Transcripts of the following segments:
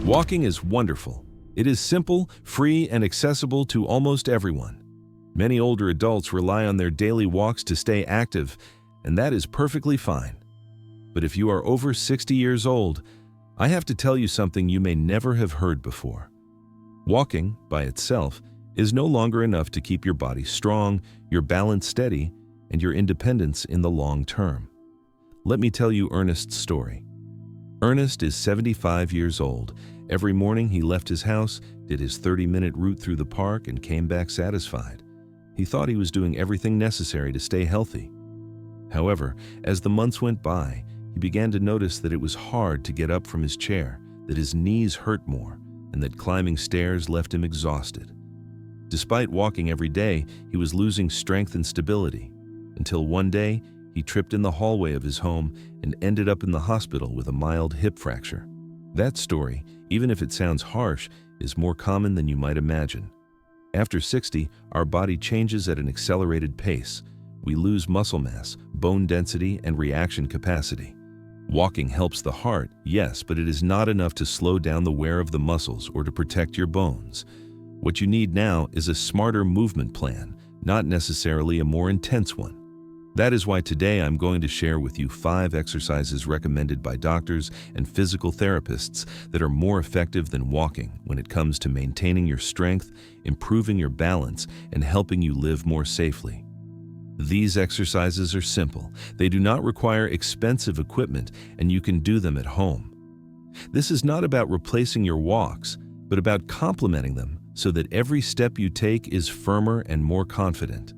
Walking is wonderful. It is simple, free, and accessible to almost everyone. Many older adults rely on their daily walks to stay active, and that is perfectly fine. But if you are over 60 years old, I have to tell you something you may never have heard before. Walking, by itself, is no longer enough to keep your body strong, your balance steady, and your independence in the long term. Let me tell you Ernest's story. Ernest is 75 years old. Every morning he left his house, did his 30-minute route through the park, and came back satisfied. He thought he was doing everything necessary to stay healthy. However, as the months went by, he began to notice that it was hard to get up from his chair, that his knees hurt more, and that climbing stairs left him exhausted. Despite walking every day, he was losing strength and stability, until one day he tripped in the hallway of his home and ended up in the hospital with a mild hip fracture. That story, even if it sounds harsh, is more common than you might imagine. After 60, our body changes at an accelerated pace. We lose muscle mass, bone density, and reaction capacity. Walking helps the heart, yes, but it is not enough to slow down the wear of the muscles or to protect your bones. What you need now is a smarter movement plan, not necessarily a more intense one. That is why today I'm going to share with you 5 exercises recommended by doctors and physical therapists that are more effective than walking when it comes to maintaining your strength, improving your balance, and helping you live more safely. These exercises are simple. They do not require expensive equipment, and you can do them at home. This is not about replacing your walks, but about complementing them so that every step you take is firmer and more confident.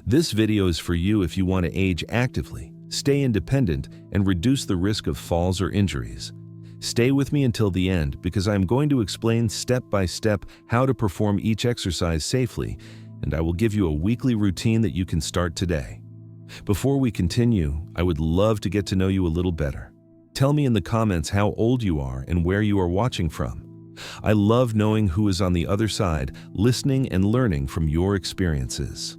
This video is for you if you want to age actively, stay independent, and reduce the risk of falls or injuries. Stay with me until the end because I am going to explain step by step how to perform each exercise safely, and I will give you a weekly routine that you can start today. Before we continue, I would love to get to know you a little better. Tell me in the comments how old you are and where you are watching from. I love knowing who is on the other side, listening and learning from your experiences.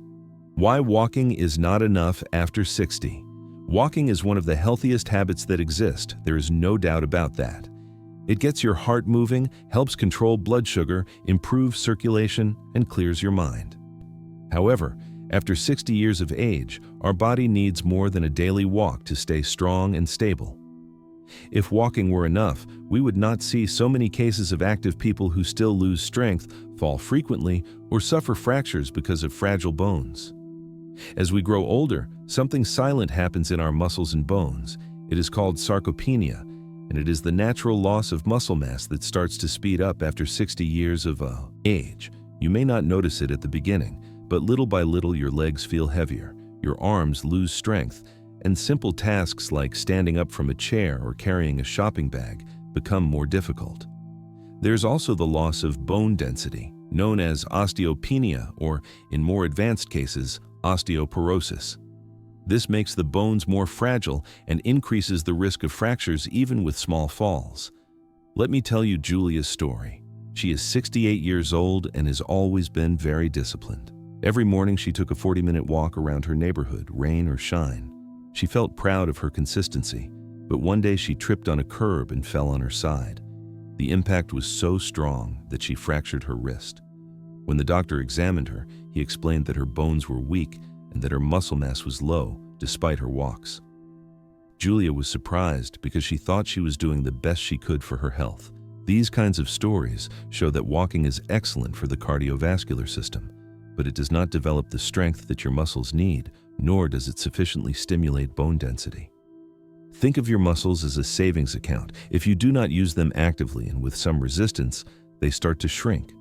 Why walking is not enough after 60. Walking is one of the healthiest habits that exist. There is no doubt about that. It gets your heart moving, helps control blood sugar, improves circulation, and clears your mind. However, after 60 years of age, our body needs more than a daily walk to stay strong and stable. If walking were enough, we would not see so many cases of active people who still lose strength, fall frequently, or suffer fractures because of fragile bones. As we grow older, something silent happens in our muscles and bones. It is called sarcopenia, and it is the natural loss of muscle mass that starts to speed up after 60 years of age. You may not notice it at the beginning, but little by little your legs feel heavier, your arms lose strength, and simple tasks like standing up from a chair or carrying a shopping bag become more difficult. There's also the loss of bone density, known as osteopenia, or in more advanced cases, osteoporosis. This makes the bones more fragile and increases the risk of fractures even with small falls. Let me tell you Julia's story. She is 68 years old and has always been very disciplined. Every morning she took a 40-minute walk around her neighborhood, rain or shine. She felt proud of her consistency, but one day she tripped on a curb and fell on her side. The impact was so strong that she fractured her wrist. When the doctor examined her, he explained that her bones were weak and that her muscle mass was low despite her walks. Julia was surprised because she thought she was doing the best she could for her health. These kinds of stories show that walking is excellent for the cardiovascular system, but it does not develop the strength that your muscles need, nor does it sufficiently stimulate bone density. Think of your muscles as a savings account. If you do not use them actively and with some resistance, they start to shrink.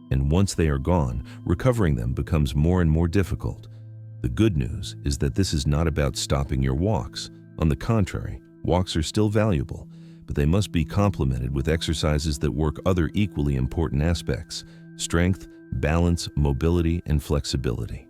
And once they are gone, recovering them becomes more and more difficult. The good news is that this is not about stopping your walks. On the contrary, walks are still valuable, but they must be complemented with exercises that work other equally important aspects: strength, balance, mobility, and flexibility.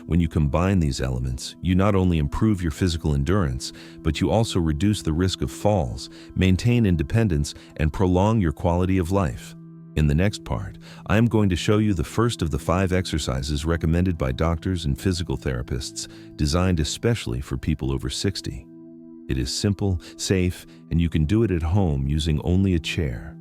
When you combine these elements, you not only improve your physical endurance, but you also reduce the risk of falls, maintain independence, and prolong your quality of life. In the next part, I am going to show you the first of the 5 exercises recommended by doctors and physical therapists, designed especially for people over 60. It is simple, safe, and you can do it at home using only a chair.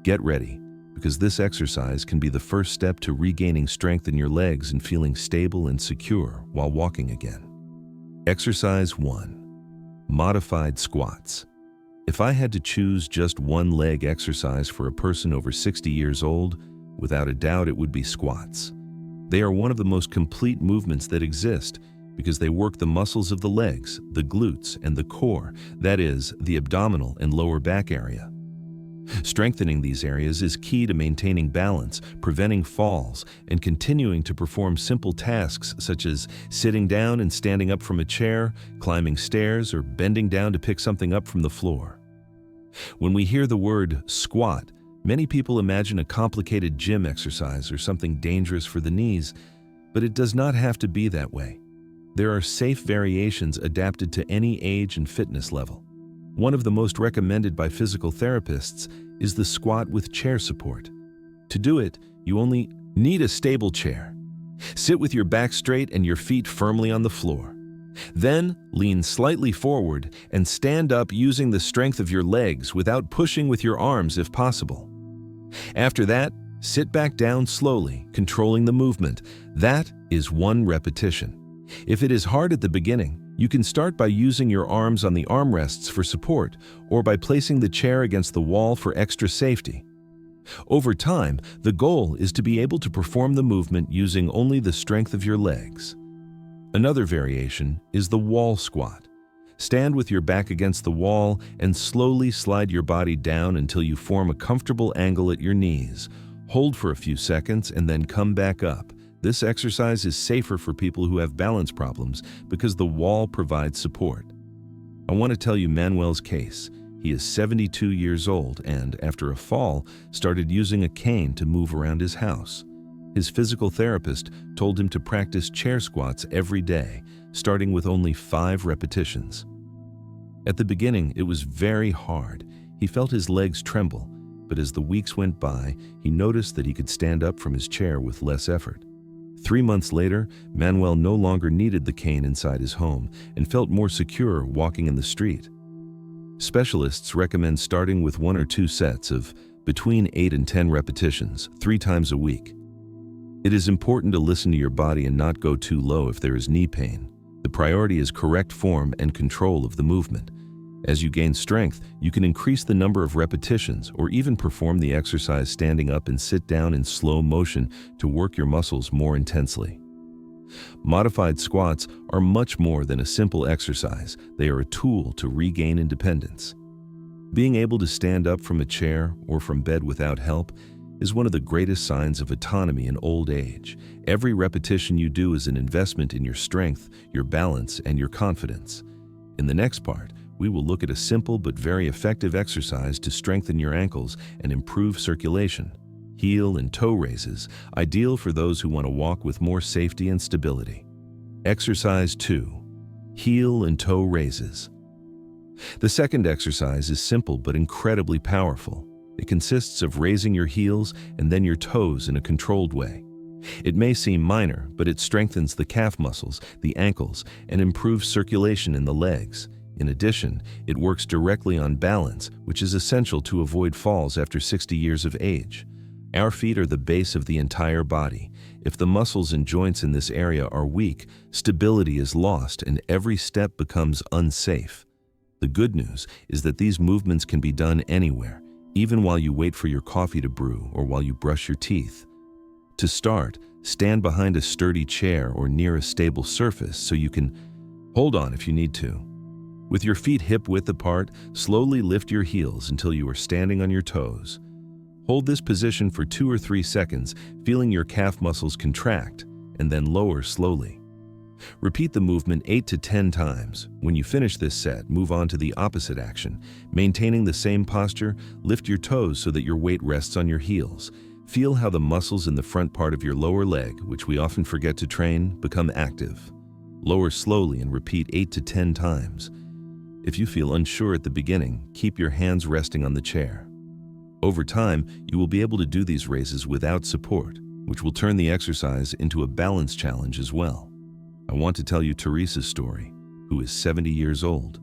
Get ready, because this exercise can be the first step to regaining strength in your legs and feeling stable and secure while walking again. Exercise 1. Modified squats. If I had to choose just one leg exercise for a person over 60 years old, without a doubt it would be squats. They are one of the most complete movements that exist because they work the muscles of the legs, the glutes, and the core, that is, the abdominal and lower back area. Strengthening these areas is key to maintaining balance, preventing falls, and continuing to perform simple tasks such as sitting down and standing up from a chair, climbing stairs, or bending down to pick something up from the floor. When we hear the word squat, many people imagine a complicated gym exercise or something dangerous for the knees, but it does not have to be that way. There are safe variations adapted to any age and fitness level. One of the most recommended by physical therapists is the squat with chair support. To do it, you only need a stable chair. Sit with your back straight and your feet firmly on the floor. Then, lean slightly forward and stand up using the strength of your legs without pushing with your arms if possible. After that, sit back down slowly, controlling the movement. That is 1 repetition. If it is hard at the beginning, you can start by using your arms on the armrests for support or by placing the chair against the wall for extra safety. Over time, the goal is to be able to perform the movement using only the strength of your legs. Another variation is the wall squat. Stand with your back against the wall and slowly slide your body down until you form a comfortable angle at your knees. Hold for a few seconds and then come back up. This exercise is safer for people who have balance problems because the wall provides support. I want to tell you Manuel's case. He is 72 years old and, after a fall, started using a cane to move around his house. His physical therapist told him to practice chair squats every day, starting with only 5 repetitions. At the beginning, it was very hard. He felt his legs tremble, but as the weeks went by, he noticed that he could stand up from his chair with less effort. 3 months later, Manuel no longer needed the cane inside his home and felt more secure walking in the street. Specialists recommend starting with 1 or 2 sets of between 8 and 10 repetitions, 3 times a week. It is important to listen to your body and not go too low if there is knee pain. The priority is correct form and control of the movement. As you gain strength, you can increase the number of repetitions or even perform the exercise standing up and sit down in slow motion to work your muscles more intensely. Modified squats are much more than a simple exercise. They are a tool to regain independence. Being able to stand up from a chair or from bed without help is one of the greatest signs of autonomy in old age. Every repetition you do is an investment in your strength, your balance, and your confidence. In the next part, we will look at a simple but very effective exercise to strengthen your ankles and improve circulation. Heel and toe raises, ideal for those who want to walk with more safety and stability. Exercise 2. Heel and toe raises. The second exercise is simple but incredibly powerful. It consists of raising your heels and then your toes in a controlled way. It may seem minor, but it strengthens the calf muscles, the ankles, and improves circulation in the legs. In addition, it works directly on balance, which is essential to avoid falls after 60 years of age. Our feet are the base of the entire body. If the muscles and joints in this area are weak, stability is lost and every step becomes unsafe. The good news is that these movements can be done anywhere, even while you wait for your coffee to brew or while you brush your teeth. To start, stand behind a sturdy chair or near a stable surface so you can hold on if you need to. With your feet hip-width apart, slowly lift your heels until you are standing on your toes. Hold this position for 2 or 3 seconds, feeling your calf muscles contract, and then lower slowly. Repeat the movement 8 to 10 times. When you finish this set, move on to the opposite action. Maintaining the same posture, lift your toes so that your weight rests on your heels. Feel how the muscles in the front part of your lower leg, which we often forget to train, become active. Lower slowly and repeat 8 to 10 times. If you feel unsure at the beginning, keep your hands resting on the chair. Over time, you will be able to do these raises without support, which will turn the exercise into a balance challenge as well. I want to tell you Teresa's story, who is 70 years old.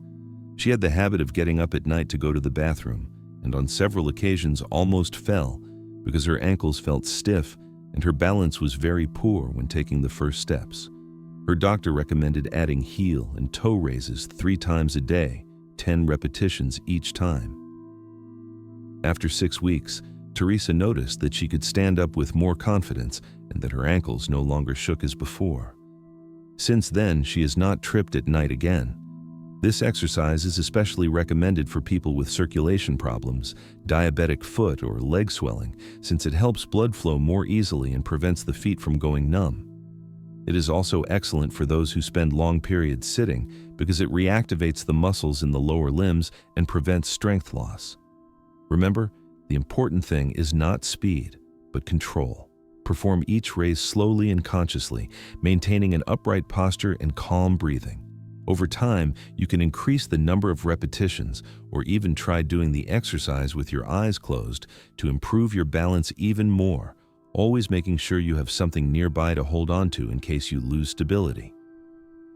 She had the habit of getting up at night to go to the bathroom, and on several occasions almost fell because her ankles felt stiff and her balance was very poor when taking the first steps. Her doctor recommended adding heel and toe raises 3 times a day, 10 repetitions each time. After 6 weeks, Teresa noticed that she could stand up with more confidence and that her ankles no longer shook as before. Since then, she has not tripped at night again. This exercise is especially recommended for people with circulation problems, diabetic foot or leg swelling, since it helps blood flow more easily and prevents the feet from going numb. It is also excellent for those who spend long periods sitting because it reactivates the muscles in the lower limbs and prevents strength loss. Remember, the important thing is not speed, but control. Perform each raise slowly and consciously, maintaining an upright posture and calm breathing. Over time, you can increase the number of repetitions or even try doing the exercise with your eyes closed to improve your balance even more, always making sure you have something nearby to hold on to in case you lose stability.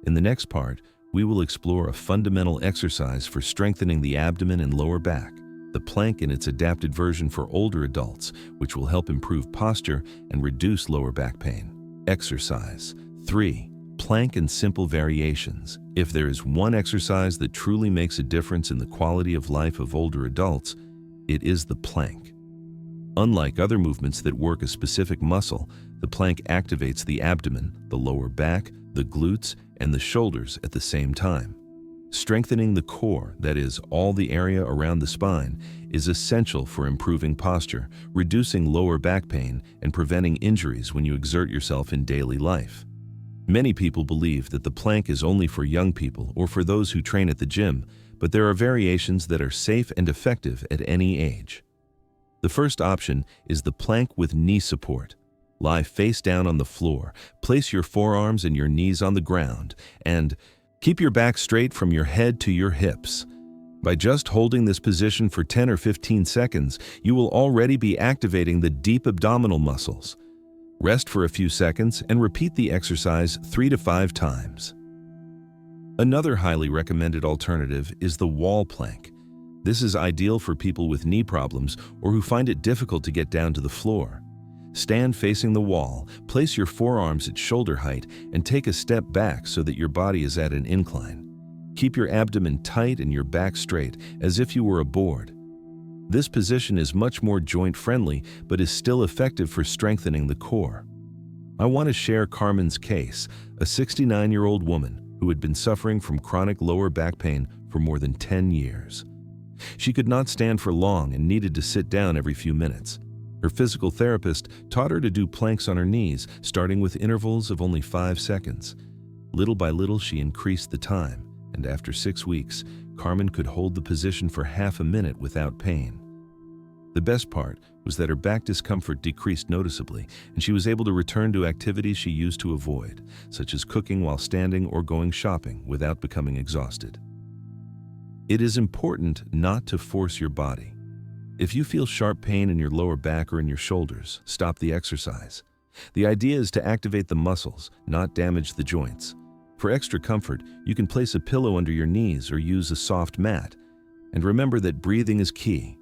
In the next part, we will explore a fundamental exercise for strengthening the abdomen and lower back, the plank in its adapted version for older adults, which will help improve posture and reduce lower back pain. Exercise 3. Plank and simple variations. If there is one exercise that truly makes a difference in the quality of life of older adults, it is the plank. Unlike other movements that work a specific muscle, the plank activates the abdomen, the lower back, the glutes, and the shoulders at the same time. Strengthening the core, that is, all the area around the spine, is essential for improving posture, reducing lower back pain, and preventing injuries when you exert yourself in daily life. Many people believe that the plank is only for young people or for those who train at the gym, but there are variations that are safe and effective at any age. The first option is the plank with knee support. Lie face down on the floor, place your forearms and your knees on the ground, and keep your back straight from your head to your hips. By just holding this position for 10 or 15 seconds, you will already be activating the deep abdominal muscles. Rest for a few seconds and repeat the exercise 3 to 5 times. Another highly recommended alternative is the wall plank. This is ideal for people with knee problems or who find it difficult to get down to the floor. Stand facing the wall, place your forearms at shoulder height, and take a step back so that your body is at an incline. Keep your abdomen tight and your back straight, as if you were a board. This position is much more joint-friendly, but is still effective for strengthening the core. I want to share Carmen's case, a 69-year-old woman who had been suffering from chronic lower back pain for more than 10 years. She could not stand for long and needed to sit down every few minutes. Her physical therapist taught her to do planks on her knees, starting with intervals of only 5 seconds. Little by little, she increased the time, and after 6 weeks, Carmen could hold the position for half a minute without pain. The best part was that her back discomfort decreased noticeably, and she was able to return to activities she used to avoid, such as cooking while standing or going shopping without becoming exhausted. It is important not to force your body. If you feel sharp pain in your lower back or in your shoulders, stop the exercise. The idea is to activate the muscles, not damage the joints. For extra comfort, you can place a pillow under your knees or use a soft mat. And remember that breathing is key.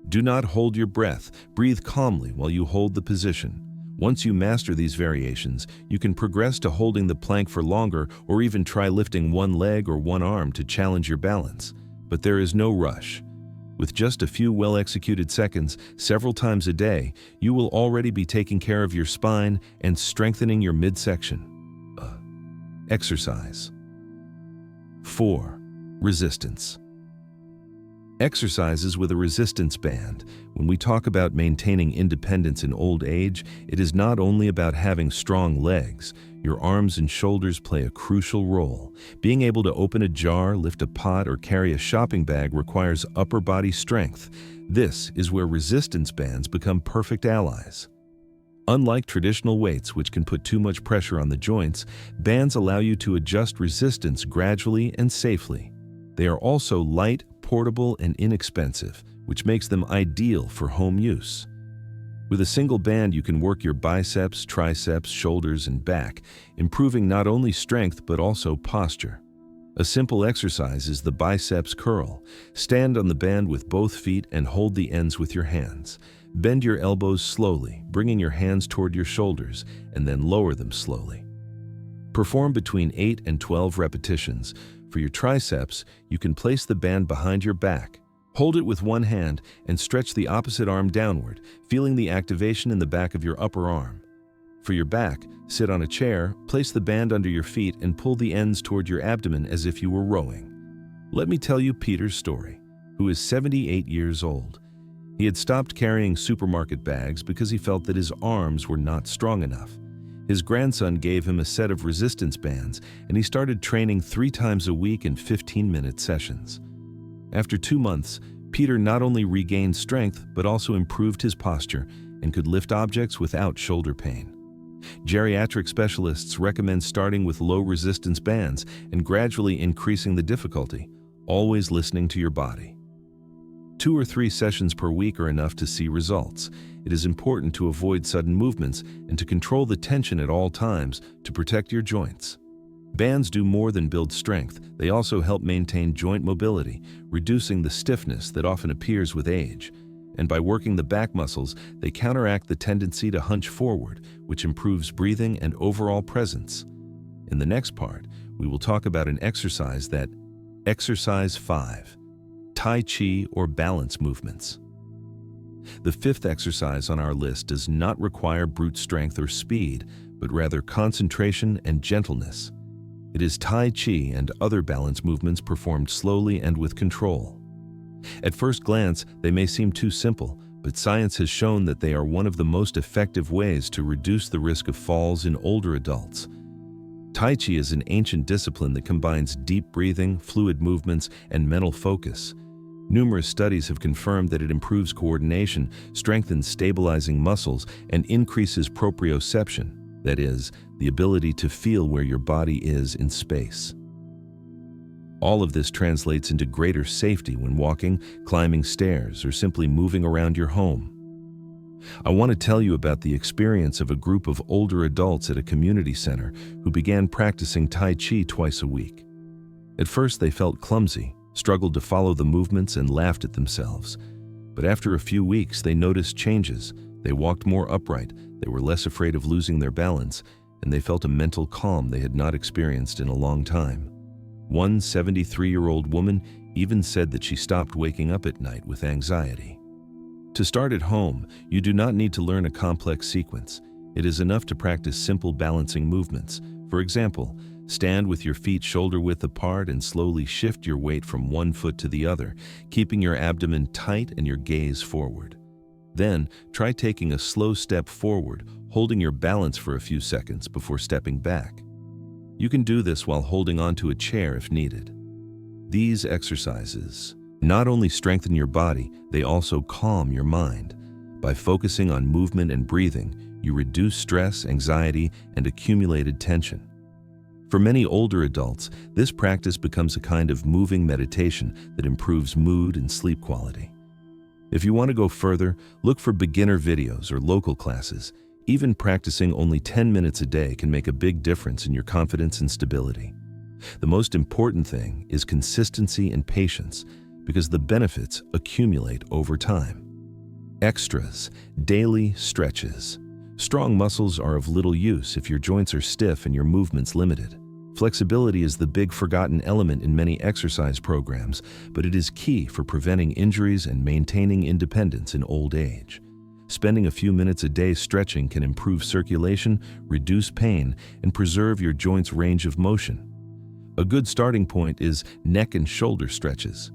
Do not hold your breath. Breathe calmly while you hold the position. Once you master these variations, you can progress to holding the plank for longer or even try lifting one leg or one arm to challenge your balance. But there is no rush. With just a few well-executed seconds, several times a day, you will already be taking care of your spine and strengthening your midsection. Exercise. 4. Resistance. Exercises with a resistance band. When we talk about maintaining independence in old age, it is not only about having strong legs. Your arms and shoulders play a crucial role. Being able to open a jar, lift a pot, or carry a shopping bag requires upper body strength. This is where resistance bands become perfect allies. Unlike traditional weights, which can put too much pressure on the joints, bands allow you to adjust resistance gradually and safely. They are also light, portable, and inexpensive, which makes them ideal for home use. With a single band, you can work your biceps, triceps, shoulders, and back, improving not only strength but also posture. A simple exercise is the biceps curl. Stand on the band with both feet and hold the ends with your hands. Bend your elbows slowly, bringing your hands toward your shoulders, and then lower them slowly. Perform between 8 and 12 repetitions. For your triceps, you can place the band behind your back. Hold it with one hand and stretch the opposite arm downward, feeling the activation in the back of your upper arm. For your back, sit on a chair, place the band under your feet and pull the ends toward your abdomen as if you were rowing. Let me tell you Peter's story, who is 78 years old. He had stopped carrying supermarket bags because he felt that his arms were not strong enough. His grandson gave him a set of resistance bands, and he started training 3 times a week in 15-minute sessions. After 2 months, Peter not only regained strength but also improved his posture and could lift objects without shoulder pain. Geriatric specialists recommend starting with low-resistance bands and gradually increasing the difficulty, always listening to your body. 2 or 3 sessions per week are enough to see results. It is important to avoid sudden movements and to control the tension at all times to protect your joints. Bands do more than build strength. They also help maintain joint mobility, reducing the stiffness that often appears with age. And by working the back muscles, they counteract the tendency to hunch forward, which improves breathing and overall presence. In the next part, we will talk about an exercise Exercise 5, Tai Chi or balance movements. The 5th exercise on our list does not require brute strength or speed, but rather concentration and gentleness. It is Tai Chi and other balance movements performed slowly and with control. At first glance, they may seem too simple, but science has shown that they are one of the most effective ways to reduce the risk of falls in older adults. Tai Chi is an ancient discipline that combines deep breathing, fluid movements, and mental focus. Numerous studies have confirmed that it improves coordination, strengthens stabilizing muscles, and increases proprioception, that is, the ability to feel where your body is in space. All of this translates into greater safety when walking, climbing stairs, or simply moving around your home. I want to tell you about the experience of a group of older adults at a community center who began practicing Tai Chi twice a week. At first, they felt clumsy, struggled to follow the movements, and laughed at themselves. But after a few weeks, they noticed changes. They walked more upright, they were less afraid of losing their balance, and they felt a mental calm they had not experienced in a long time. One 73-year-old woman even said that she stopped waking up at night with anxiety. To start at home, you do not need to learn a complex sequence. It is enough to practice simple balancing movements. For example, stand with your feet shoulder-width apart and slowly shift your weight from one foot to the other, keeping your abdomen tight and your gaze forward. Then, try taking a slow step forward, holding your balance for a few seconds before stepping back. You can do this while holding onto a chair if needed. These exercises not only strengthen your body, they also calm your mind. By focusing on movement and breathing, you reduce stress, anxiety, and accumulated tension. For many older adults, this practice becomes a kind of moving meditation that improves mood and sleep quality. If you want to go further, look for beginner videos or local classes. Even practicing only 10 minutes a day can make a big difference in your confidence and stability. The most important thing is consistency and patience, because the benefits accumulate over time. Extras, daily stretches. Strong muscles are of little use if your joints are stiff and your movements limited. Flexibility is the big forgotten element in many exercise programs, but it is key for preventing injuries and maintaining independence in old age. Spending a few minutes a day stretching can improve circulation, reduce pain, and preserve your joints' range of motion. A good starting point is neck and shoulder stretches.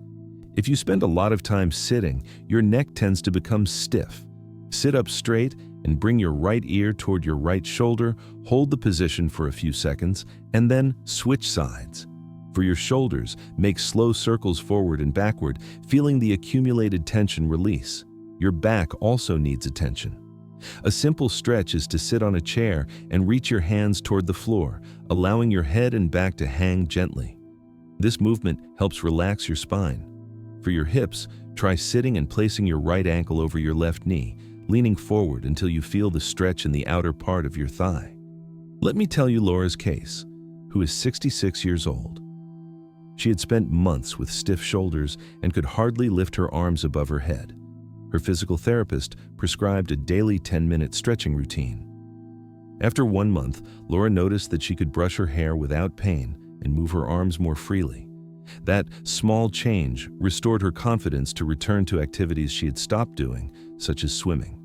If you spend a lot of time sitting, your neck tends to become stiff. Sit up straight and bring your right ear toward your right shoulder, hold the position for a few seconds, and then switch sides. For your shoulders, make slow circles forward and backward, feeling the accumulated tension release. Your back also needs attention. A simple stretch is to sit on a chair and reach your hands toward the floor, allowing your head and back to hang gently. This movement helps relax your spine. For your hips, try sitting and placing your right ankle over your left knee, leaning forward until you feel the stretch in the outer part of your thigh. Let me tell you Laura's case, who is 66 years old. She had spent months with stiff shoulders and could hardly lift her arms above her head. Her physical therapist prescribed a daily 10-minute stretching routine. After 1 month, Laura noticed that she could brush her hair without pain and move her arms more freely. That small change restored her confidence to return to activities she had stopped doing, such as swimming.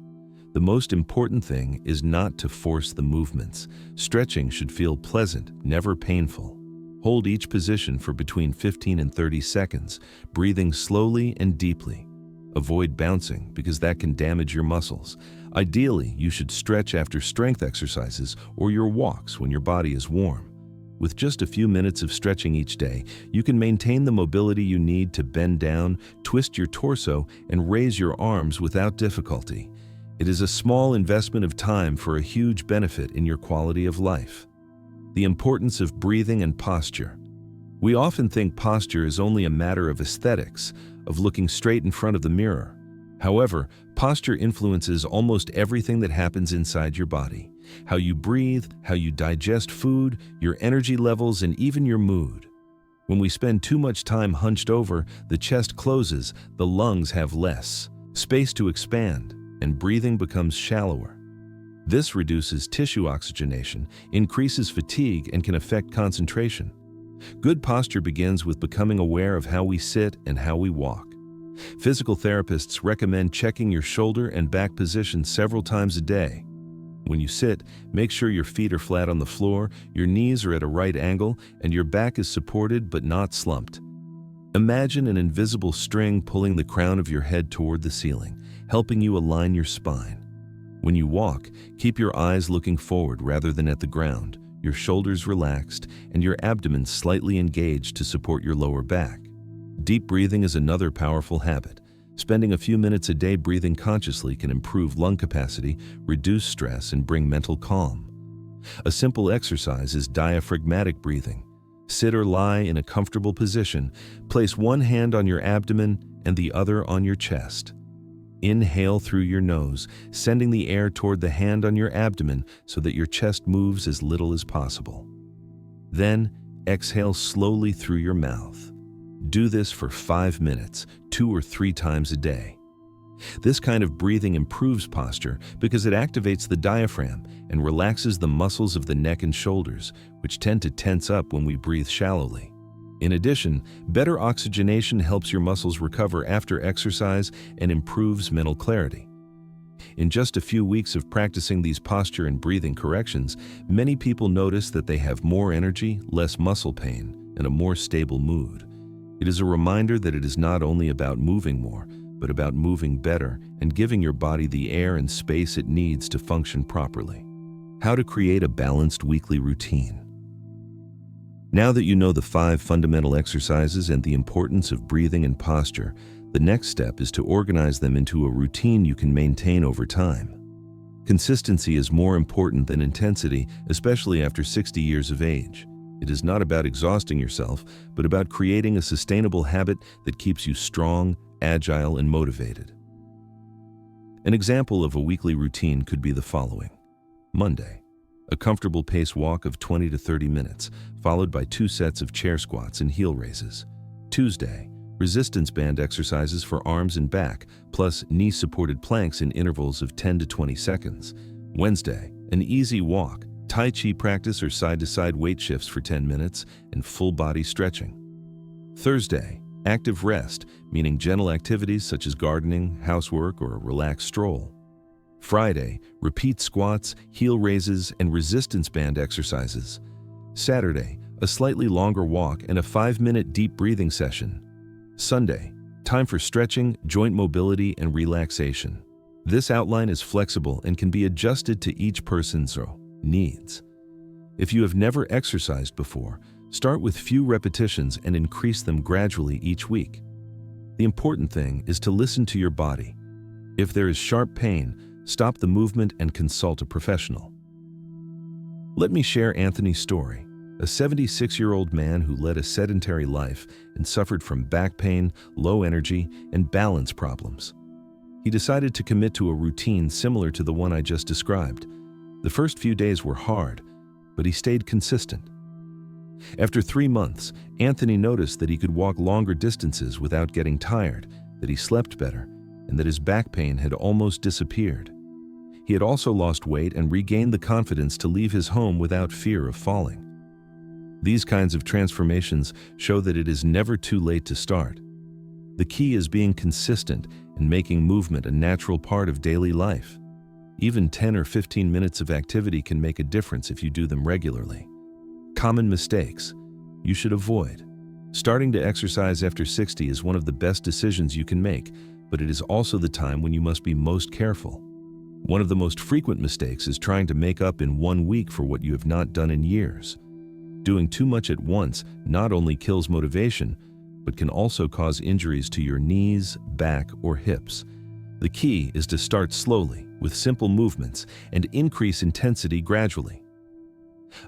The most important thing is not to force the movements. Stretching should feel pleasant, never painful. Hold each position for between 15 and 30 seconds, breathing slowly and deeply. Avoid bouncing because that can damage your muscles. Ideally, you should stretch after strength exercises or your walks when your body is warm. With just a few minutes of stretching each day, you can maintain the mobility you need to bend down, twist your torso, and raise your arms without difficulty. It is a small investment of time for a huge benefit in your quality of life. The importance of breathing and posture. We often think posture is only a matter of aesthetics, of looking straight in front of the mirror. However, posture influences almost everything that happens inside your body. How you breathe, how you digest food, your energy levels, and even your mood. When we spend too much time hunched over, the chest closes, the lungs have less space to expand, and breathing becomes shallower. This reduces tissue oxygenation, increases fatigue, and can affect concentration. Good posture begins with becoming aware of how we sit and how we walk. Physical therapists recommend checking your shoulder and back position several times a day. When you sit, make sure your feet are flat on the floor, your knees are at a right angle, and your back is supported but not slumped. Imagine an invisible string pulling the crown of your head toward the ceiling, helping you align your spine. When you walk, keep your eyes looking forward rather than at the ground, your shoulders relaxed, and your abdomen slightly engaged to support your lower back. Deep breathing is another powerful habit. Spending a few minutes a day breathing consciously can improve lung capacity, reduce stress, and bring mental calm. A simple exercise is diaphragmatic breathing. Sit or lie in a comfortable position. Place one hand on your abdomen and the other on your chest. Inhale through your nose, sending the air toward the hand on your abdomen so that your chest moves as little as possible. Then, exhale slowly through your mouth. Do this for 5 minutes, 2 or 3 times a day. This kind of breathing improves posture because it activates the diaphragm and relaxes the muscles of the neck and shoulders, which tend to tense up when we breathe shallowly. In addition, better oxygenation helps your muscles recover after exercise and improves mental clarity. In just a few weeks of practicing these posture and breathing corrections, many people notice that they have more energy, less muscle pain, and a more stable mood. It is a reminder that it is not only about moving more, but about moving better and giving your body the air and space it needs to function properly. How to create a balanced weekly routine. Now that you know the 5 fundamental exercises and the importance of breathing and posture, the next step is to organize them into a routine you can maintain over time. Consistency is more important than intensity, especially after 60 years of age. It is not about exhausting yourself, but about creating a sustainable habit that keeps you strong, agile, and motivated. An example of a weekly routine could be the following. Monday, a comfortable pace walk of 20 to 30 minutes, followed by 2 sets of chair squats and heel raises. Tuesday, resistance band exercises for arms and back, plus knee-supported planks in intervals of 10 to 20 seconds. Wednesday, an easy walk, Tai Chi practice or side-to-side weight shifts for 10 minutes, and full-body stretching. Thursday, active rest, meaning gentle activities such as gardening, housework, or a relaxed stroll. Friday, repeat squats, heel raises, and resistance band exercises. Saturday, a slightly longer walk and a 5-minute deep breathing session. Sunday, time for stretching, joint mobility, and relaxation. This outline is flexible and can be adjusted to each person's needs. If you have never exercised before, start with few repetitions and increase them gradually each week. The important thing is to listen to your body. If there is sharp pain, stop the movement and consult a professional. Let me share Anthony's story, a 76-year-old man who led a sedentary life and suffered from back pain, low energy, and balance problems. He decided to commit to a routine similar to the one I just described. The first few days were hard, but he stayed consistent. After 3 months, Anthony noticed that he could walk longer distances without getting tired, that he slept better, and that his back pain had almost disappeared. He had also lost weight and regained the confidence to leave his home without fear of falling. These kinds of transformations show that it is never too late to start. The key is being consistent and making movement a natural part of daily life. Even 10 or 15 minutes of activity can make a difference if you do them regularly. Common mistakes you should avoid. Starting to exercise after 60 is one of the best decisions you can make, but it is also the time when you must be most careful. One of the most frequent mistakes is trying to make up in 1 week for what you have not done in years. Doing too much at once not only kills motivation, but can also cause injuries to your knees, back, or hips. The key is to start slowly, with simple movements, and increase intensity gradually.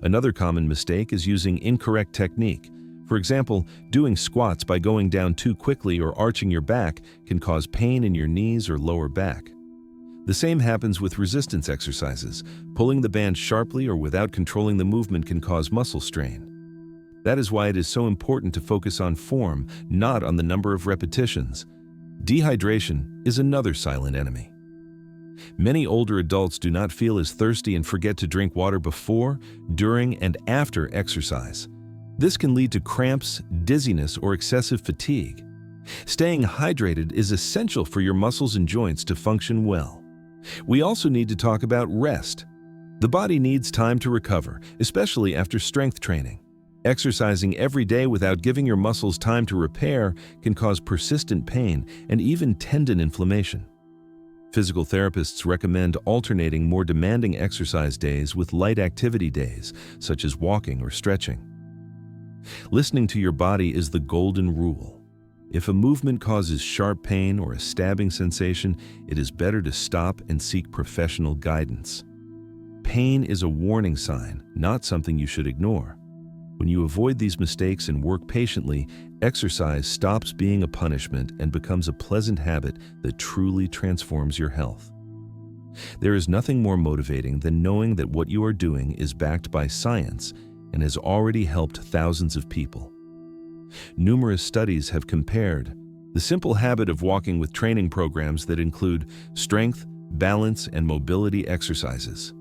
Another common mistake is using incorrect technique. For example, doing squats by going down too quickly or arching your back can cause pain in your knees or lower back. The same happens with resistance exercises. Pulling the band sharply or without controlling the movement can cause muscle strain. That is why it is so important to focus on form, not on the number of repetitions. Dehydration is another silent enemy. Many older adults do not feel as thirsty and forget to drink water before, during, and after exercise. This can lead to cramps, dizziness, or excessive fatigue. Staying hydrated is essential for your muscles and joints to function well. We also need to talk about rest. The body needs time to recover, especially after strength training. Exercising every day without giving your muscles time to repair can cause persistent pain and even tendon inflammation. Physical therapists recommend alternating more demanding exercise days with light activity days, such as walking or stretching. Listening to your body is the golden rule. If a movement causes sharp pain or a stabbing sensation, it is better to stop and seek professional guidance. Pain is a warning sign, not something you should ignore. When you avoid these mistakes and work patiently, exercise stops being a punishment and becomes a pleasant habit that truly transforms your health. There is nothing more motivating than knowing that what you are doing is backed by science and has already helped thousands of people. Numerous studies have compared the simple habit of walking with training programs that include strength, balance, and mobility exercises.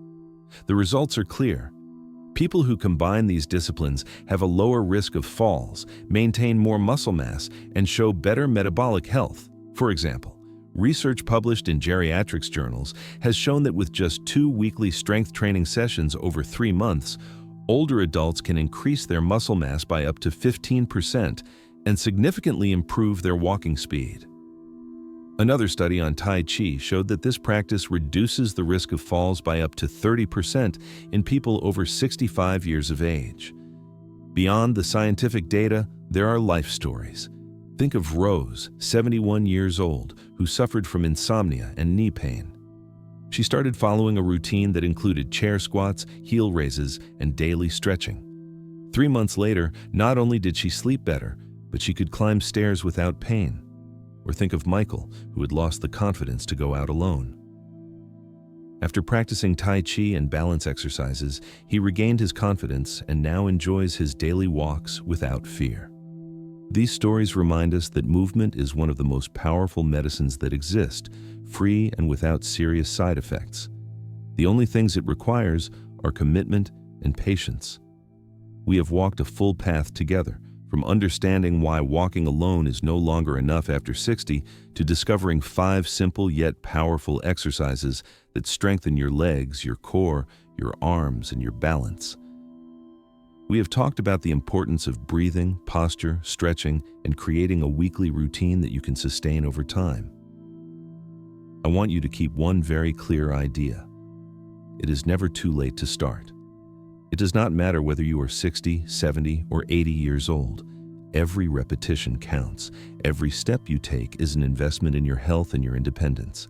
The results are clear. People who combine these disciplines have a lower risk of falls, maintain more muscle mass, and show better metabolic health. For example, research published in geriatrics journals has shown that with just 2 weekly strength training sessions over 3 months, older adults can increase their muscle mass by up to 15% and significantly improve their walking speed. Another study on Tai Chi showed that this practice reduces the risk of falls by up to 30% in people over 65 years of age. Beyond the scientific data, there are life stories. Think of Rose, 71 years old, who suffered from insomnia and knee pain. She started following a routine that included chair squats, heel raises, and daily stretching. 3 months later, not only did she sleep better, but she could climb stairs without pain. Or think of Michael, who had lost the confidence to go out alone. After practicing Tai Chi and balance exercises, he regained his confidence and now enjoys his daily walks without fear. These stories remind us that movement is one of the most powerful medicines that exist, free and without serious side effects. The only things it requires are commitment and patience. We have walked a full path together, from understanding why walking alone is no longer enough after 60 to discovering 5 simple yet powerful exercises that strengthen your legs, your core, your arms, and your balance. We have talked about the importance of breathing, posture, stretching, and creating a weekly routine that you can sustain over time. I want you to keep one very clear idea. It is never too late to start. It does not matter whether you are 60, 70, or 80 years old. Every repetition counts. Every step you take is an investment in your health and your independence.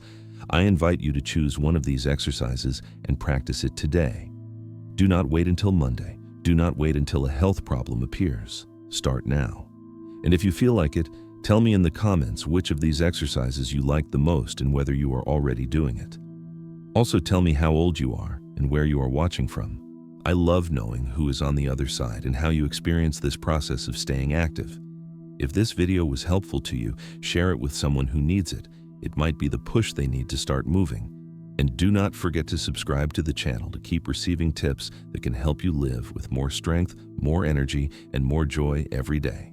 I invite you to choose one of these exercises and practice it today. Do not wait until Monday. Do not wait until a health problem appears. Start now. And if you feel like it, tell me in the comments which of these exercises you like the most and whether you are already doing it. Also tell me how old you are and where you are watching from. I love knowing who is on the other side and how you experience this process of staying active. If this video was helpful to you, share it with someone who needs it. It might be the push they need to start moving. And do not forget to subscribe to the channel to keep receiving tips that can help you live with more strength, more energy, and more joy every day.